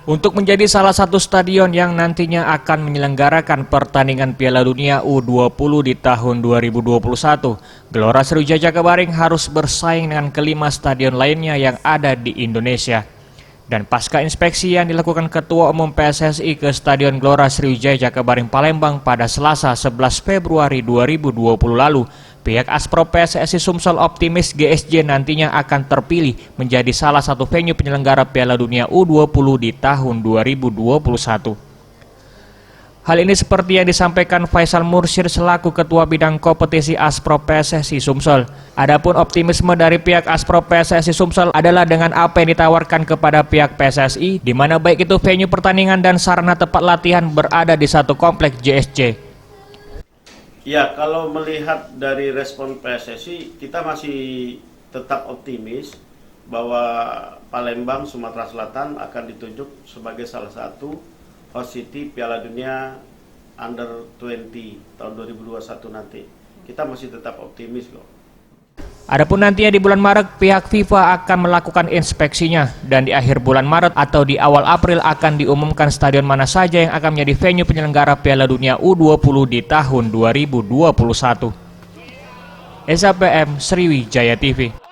Untuk menjadi salah satu stadion yang nantinya akan menyelenggarakan pertandingan Piala Dunia U20 di tahun 2021, Gelora Sriwijaya Jakabaring harus bersaing dengan kelima stadion lainnya yang ada di Indonesia. Dan pasca inspeksi yang dilakukan Ketua Umum PSSI ke Stadion Gelora Sriwijaya Jakabaring Palembang pada Selasa 11 Februari 2020 lalu, pihak Aspro PSSI Sumsel optimis GSJ nantinya akan terpilih menjadi salah satu venue penyelenggara Piala Dunia U20 di tahun 2021. Hal ini seperti yang disampaikan Faisal Mursyid selaku Ketua Bidang Kompetisi Aspro PSSI Sumsel. Adapun optimisme dari pihak Aspro PSSI Sumsel adalah dengan apa yang ditawarkan kepada pihak PSSI, di mana baik itu venue pertandingan dan sarana tempat latihan berada di satu kompleks JSC. Ya, kalau melihat dari respon PSSI, kita masih tetap optimis bahwa Palembang, Sumatera Selatan akan ditunjuk sebagai salah satu host city Piala Dunia Under 20 tahun 2021 nanti. Kita masih tetap optimis kok. Adapun nantinya di bulan Maret pihak FIFA akan melakukan inspeksinya dan di akhir bulan Maret atau di awal April akan diumumkan stadion mana saja yang akan menjadi venue penyelenggara Piala Dunia U20 di tahun 2021. SAPM Sriwijaya TV.